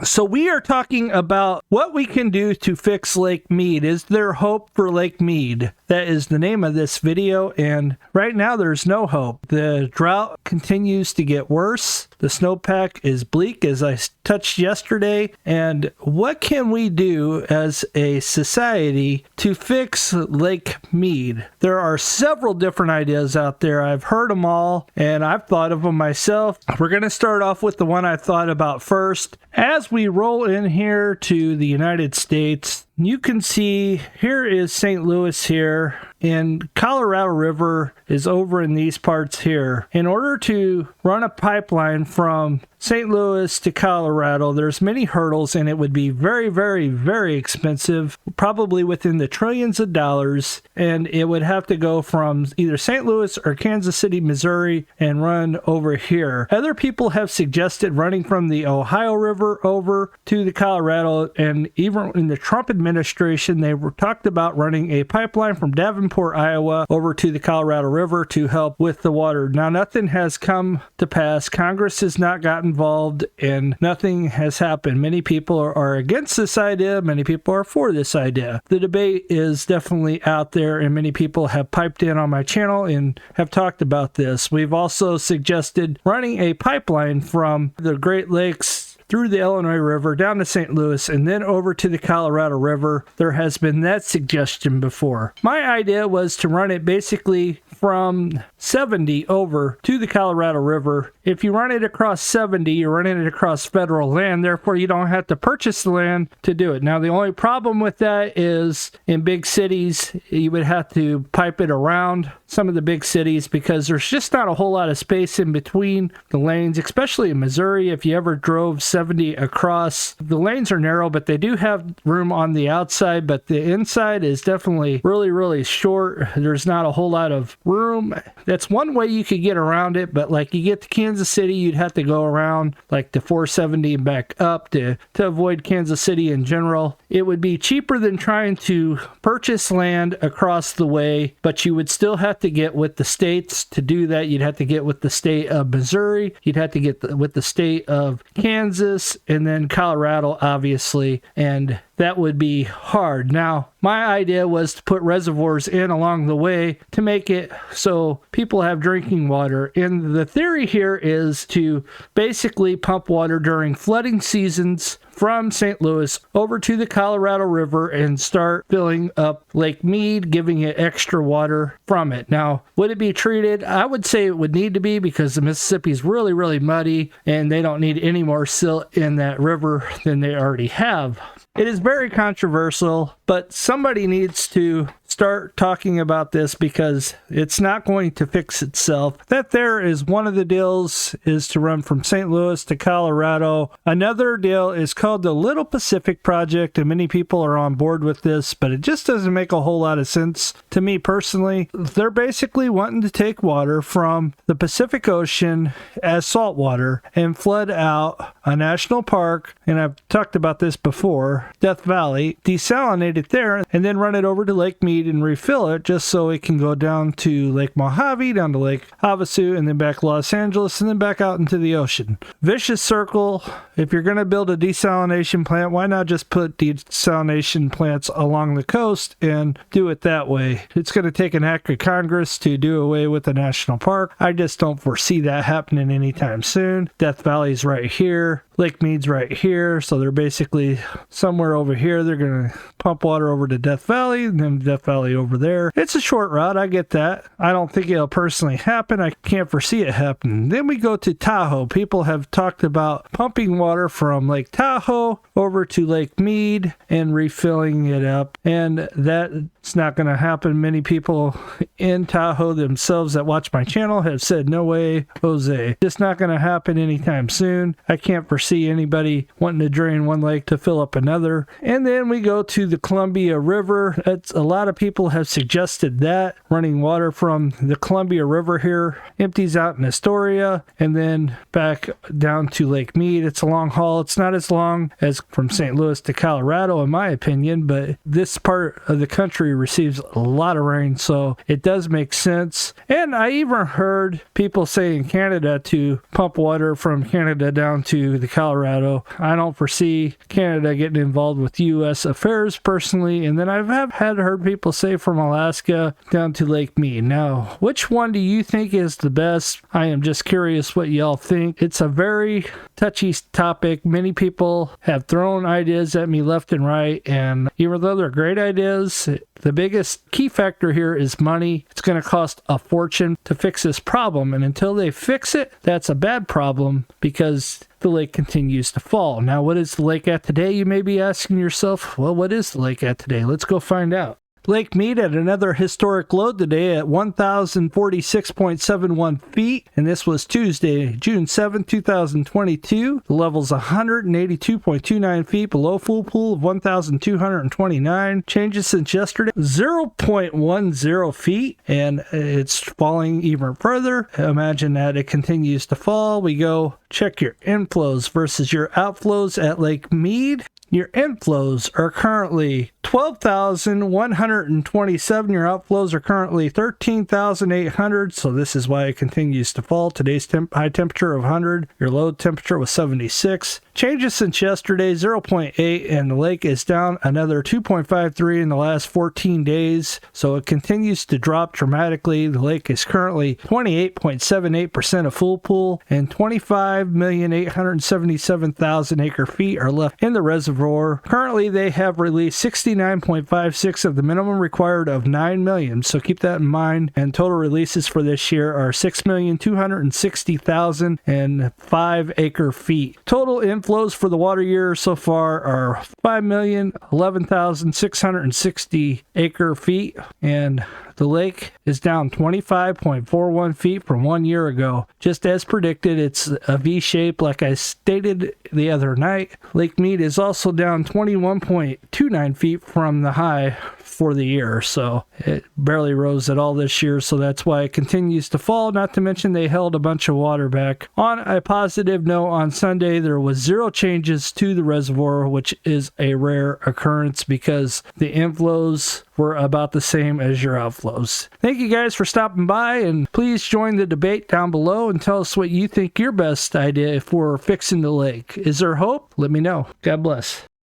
So we are talking about what we can do to fix Lake Mead. Is there hope for Lake Mead? That is the name of this video, and right now there's no hope. The drought continues to get worse. The snowpack is bleak, as I touched yesterday. And what can we do as a society to fix Lake Mead? There are several different ideas out there. I've heard them all, and I've thought of them myself. We're going to start off with the one I thought about first. As we roll in here to the United States, you can see here is St. Louis here, and Colorado River is over in these parts here. In order to run a pipeline from St. Louis to Colorado, there's many hurdles, and it would be very, very, very expensive, probably within the trillions of dollars, and it would have to go from either St. Louis or Kansas City, Missouri, and run over here. Other people have suggested running from the Ohio River over to the Colorado, and even in the Trump administration, they were talked about running a pipeline from Davenport, Iowa, over to the Colorado River to help with the water. Now, nothing has come to pass. Congress has not gotten involved, and nothing has happened. Many people are against this idea. Many people are for this idea. The debate is definitely out there, and many people have piped in on my channel and have talked about this. We've also suggested running a pipeline from the Great Lakes through the Illinois River down to St. Louis and then over to the Colorado River. There has been that suggestion before. My idea was to run it basically from 70 over to the Colorado River. If you run it across 70, you're running it across federal land, therefore you don't have to purchase the land to do it. Now, the only problem with that is in big cities, you would have to pipe it around some of the big cities because there's just not a whole lot of space in between the lanes, especially in Missouri. If you ever drove 70 across, the lanes are narrow, but they do have room on the outside, but the inside is definitely really, really short. There's not a whole lot of room. That's one way you could get around it, but like you get to Kansas City, you'd have to go around like the 470 and back up to avoid Kansas City in general. It would be cheaper than trying to purchase land across the way, but you would still have to get with the states to do that. You'd have to get with the state of Missouri. You'd have to get with the state of Kansas, and then Colorado, obviously, and that would be hard. Now, my idea was to put reservoirs in along the way to make it so people have drinking water. And the theory here is to basically pump water during flooding seasons from St. Louis over to the Colorado River and start filling up Lake Mead, giving it extra water from it. Now, would it be treated? I would say it would need to be, because the Mississippi is really, really muddy and they don't need any more silt in that river than they already have. It is very controversial, but somebody needs to start talking about this because it's not going to fix itself. That there is one of the deals, is to run from St. Louis to Colorado. Another deal is called the Little Pacific Project, and many people are on board with this, but it just doesn't make a whole lot of sense to me personally. They're basically wanting to take water from the Pacific Ocean as salt water and flood out a national park, and I've talked about this before, Death Valley, desalinate it there, and then run it over to Lake Mead and refill it just so it can go down to Lake Mojave, down to Lake Havasu, and then back to Los Angeles, and then back out into the ocean. Vicious circle. If you're going to build a desalination plant, why not just put desalination plants along the coast and do it that way? It's going to take an act of Congress to do away with the national park. I just don't foresee that happening anytime soon. Death Valley's right here. Lake Mead's right here, so they're basically somewhere over here. They're going to pump water over to Death Valley, and then Death Valley over there. It's a short route, I get that. I don't think it'll personally happen. I can't foresee it happening. Then we go to Tahoe. People have talked about pumping water from Lake Tahoe over to Lake Mead and refilling it up, and that's not going to happen. Many people in Tahoe themselves that watch my channel have said, no way, Jose. It's not going to happen anytime soon. I can't foresee anybody wanting to drain one lake to fill up another. And then we go to the Columbia River. A lot of people have suggested that running water from the Columbia River here empties out in Astoria and then back down to Lake Mead. It's a long haul. It's not as long as from St. Louis to Colorado, in my opinion, but this part of the country country receives a lot of rain, so it does make sense. And I even heard people say in Canada to pump water from Canada down to the Colorado. I don't foresee Canada getting involved with U.S. affairs personally. And then I've heard people say from Alaska down to Lake Mead. Now, which one do you think is the best? I am just curious what y'all think. It's a very touchy topic. Many people have thrown ideas at me left and right, and even though they're great ideas, the biggest key factor here is money. It's going to cost a fortune to fix this problem, and until they fix it, that's a bad problem because the lake continues to fall. Now, what is the lake at today? You may be asking yourself, well, what is the lake at today? Let's go find out. Lake Mead at another historic low today at 1,046.71 feet, and this was Tuesday, June 7, 2022. The level's 182.29 feet below full pool of 1,229. Changes since yesterday, 0.10 feet, and it's falling even further. Imagine that it continues to fall. We go check your inflows versus your outflows at Lake Mead. Your inflows are currently 12,127. Your outflows are currently 13,800. So this is why it continues to fall. Today's high temperature of 100. Your low temperature was 76. Changes since yesterday, 0.8, and the lake is down another 2.53 in the last 14 days. So it continues to drop dramatically. The lake is currently 28.78% of full pool, and 25,877,000 acre feet are left in the reservoir. Currently, they have released 69.56 of the minimum required of 9 million. So keep that in mind. And total releases for this year are 6,260,005 acre feet. Total inflows for the water year so far are 5,011,660 acre feet, and the lake is down 25.41 feet from 1 year ago. Just as predicted, it's a V shape like I stated the other night. Lake Mead is also down 21.29 feet from the high for the year, so it barely rose at all this year, so that's why it continues to fall. Not to mention they held a bunch of water back. On a positive note, on Sunday there was 0 changes to the reservoir, which is a rare occurrence because the inflows were about the same as your outflows. Thank you guys for stopping by, and please join the debate down below and tell us what you think your best idea for fixing the lake. Is there hope? Let me know. God bless.